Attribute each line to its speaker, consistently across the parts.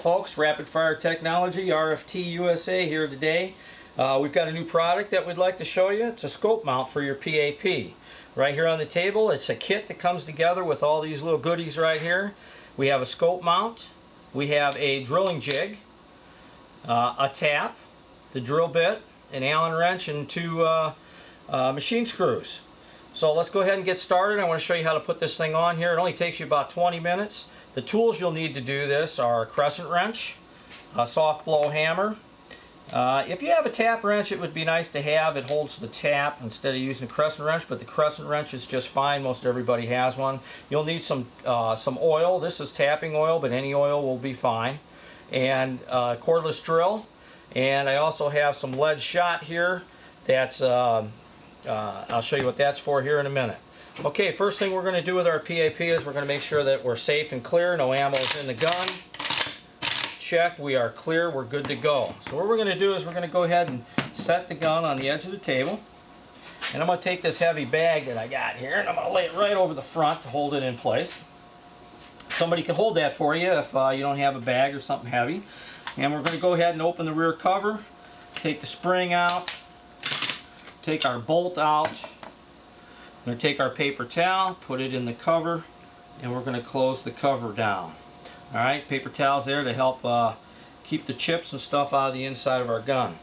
Speaker 1: folks, Rapid Fire Technology, RFT USA here today. We've got a new product that we'd like to show you. It's a scope mount for your PAP. Right here on the table, it's a kit that comes together with all these little goodies right here. We have a scope mount, we have a drilling jig, a tap, the drill bit, an Allen wrench, and two machine screws. So let's go ahead and get started. I want to show you how to put this thing on here. It only takes you about 20 minutes. The tools you'll need to do this are a crescent wrench, a soft blow hammer. If you have a tap wrench, it would be nice to have. It holds the tap instead of using a crescent wrench, but the crescent wrench is just fine. Most everybody has one. You'll need some oil. This is tapping oil, but any oil will be fine. And a cordless drill. And I also have some lead shot here. That's I'll show you what that's for here in a minute. Okay, first thing we're going to do with our PAP is we're going to make sure that we're safe and clear. No ammo is in the gun. Check, we are clear, we're good to go. So what we're going to do is we're going to go ahead and set the gun on the edge of the table. And I'm going to take this heavy bag that I got here and I'm going to lay it right over the front to hold it in place. Somebody can hold that for you if you don't have a bag or something heavy. And we're going to go ahead and open the rear cover, take the spring out, take our bolt out. I'm going to take our paper towel, put it in the cover, and we're going to close the cover down. Alright, paper towel's there to help keep the chips and stuff out of the inside of our gun.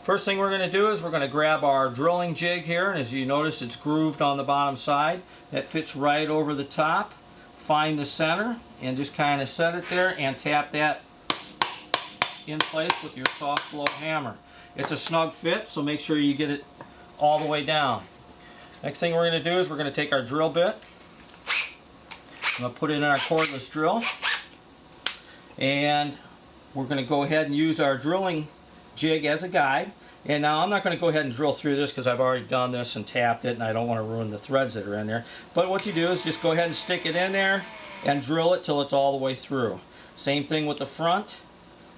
Speaker 1: First thing we're going to do is we're going to grab our drilling jig here, and as you notice it's grooved on the bottom side. That fits right over the top. Find the center and just kind of set it there and tap that in place with your soft blow hammer. It's a snug fit, so make sure you get it all the way down. Next thing we're going to do is we're going to take our drill bit. I'm going to put it in our cordless drill. And we're going to go ahead and use our drilling jig as a guide. And now I'm not going to go ahead and drill through this because I've already done this and tapped it and I don't want to ruin the threads that are in there. But what you do is just go ahead and stick it in there and drill it till it's all the way through. Same thing with the front.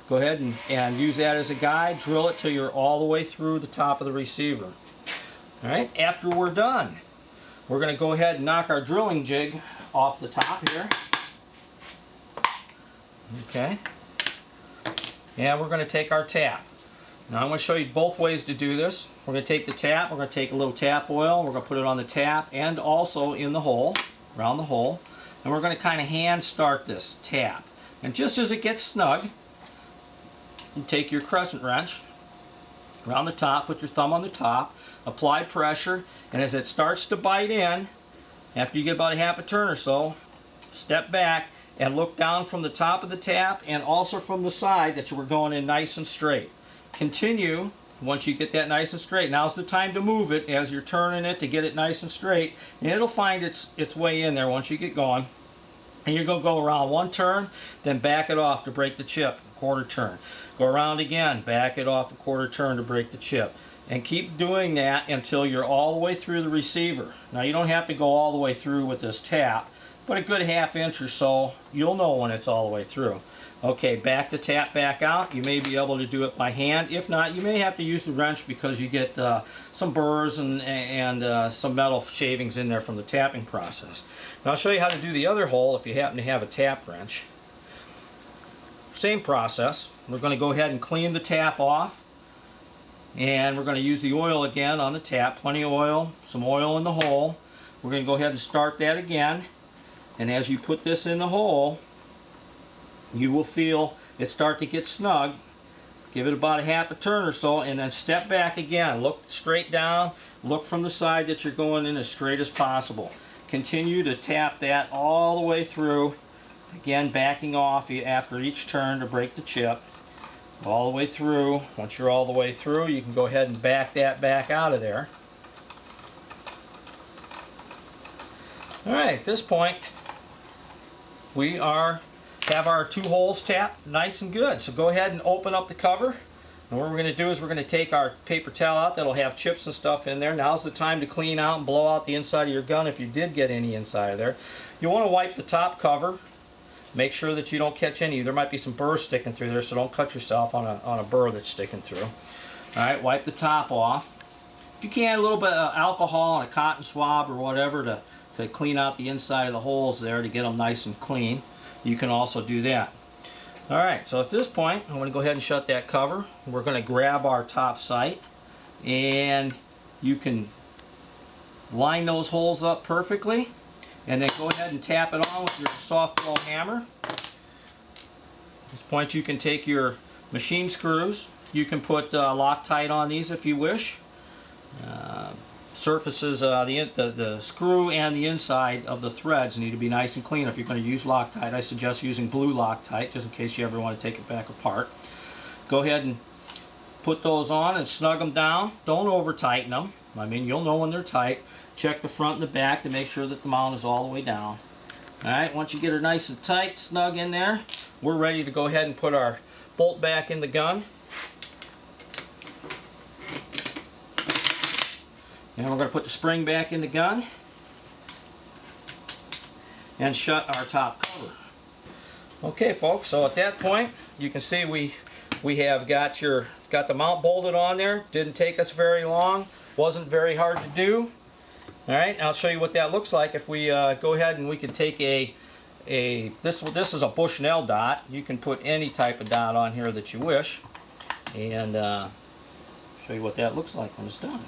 Speaker 1: Go ahead and use that as a guide. Drill it till you're all the way through the top of the receiver. Alright, after we're done, we're going to go ahead and knock our drilling jig off the top here. Okay. And we're going to take our tap. Now I'm going to show you both ways to do this. We're going to take the tap, we're going to take a little tap oil, we're going to put it on the tap and also in the hole, around the hole. And we're going to kind of hand start this tap. And just as it gets snug, you take your crescent wrench around the top, put your thumb on the top, apply pressure, and as it starts to bite in, after you get about a half a turn or so, step back and look down from the top of the tap and also from the side that you were going in nice and straight. Continue once you get that nice and straight. Now's the time to move it as you're turning it to get it nice and straight, and it'll find its way in there once you get going. And you're going to go around one turn, then back it off to break the chip, a quarter turn. Go around again, back it off a quarter turn to break the chip. And keep doing that until you're all the way through the receiver. Now you don't have to go all the way through with this tap, but a good half inch or so, you'll know when it's all the way through. Okay, back the tap back out. You may be able to do it by hand. If not, you may have to use the wrench because you get some burrs and some metal shavings in there from the tapping process. Now I'll show you how to do the other hole if you happen to have a tap wrench. Same process. We're going to go ahead and clean the tap off. And we're going to use the oil again on the tap. Plenty of oil, some oil in the hole. We're going to go ahead and start that again. And as you put this in the hole, you will feel it start to get snug. Give it about a half a turn or so and then step back again. Look straight down. Look from the side that you're going in as straight as possible. Continue to tap that all the way through. Again, backing off after each turn to break the chip. All the way through. Once you're all the way through, you can go ahead and back that back out of there. Alright, at this point, we have our two holes tapped nice and good. So go ahead and open up the cover. And what we're going to do is we're going to take our paper towel out that'll have chips and stuff in there. Now's the time to clean out and blow out the inside of your gun if you did get any inside of there. You want to wipe the top cover. Make sure that you don't catch any. There might be some burrs sticking through there, so don't cut yourself on a burr that's sticking through. Alright, wipe the top off. If you can, a little bit of alcohol and a cotton swab or whatever to clean out the inside of the holes there to get them nice and clean. You can also do that. Alright, so at this point, I'm going to go ahead and shut that cover. We're going to grab our top sight, and you can line those holes up perfectly, and then go ahead and tap it on with your soft blow hammer. At this point, you can take your machine screws. You can put Loctite on these if you wish. Surfaces, the screw and the inside of the threads need to be nice and clean. If you're going to use Loctite, I suggest using blue Loctite, just in case you ever want to take it back apart. Go ahead and put those on and snug them down. Don't over tighten them. I mean, you'll know when they're tight. Check the front and the back to make sure that the mount is all the way down. Alright, once you get her nice and tight, snug in there, we're ready to go ahead and put our bolt back in the gun. And we're going to put the spring back in the gun and shut our top cover. Okay folks, so at that point you can see we have got the mount bolted on there. Didn't take us very long, wasn't very hard to do. Alright, I'll show you what that looks like if we go ahead and we can take this is a Bushnell dot. You can put any type of dot on here that you wish, and show you what that looks like when it's done here.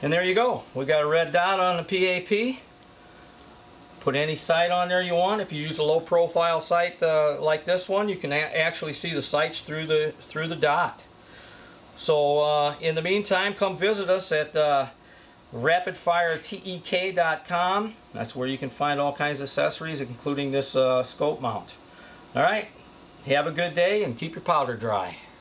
Speaker 1: And there you go. We got a red dot on the PAP. Put any sight on there you want. If you use a low profile sight like this one, you can actually see the sights through the dot. So in the meantime, come visit us at RapidFiretek.com. That's where you can find all kinds of accessories, including this scope mount. Alright, have a good day and keep your powder dry.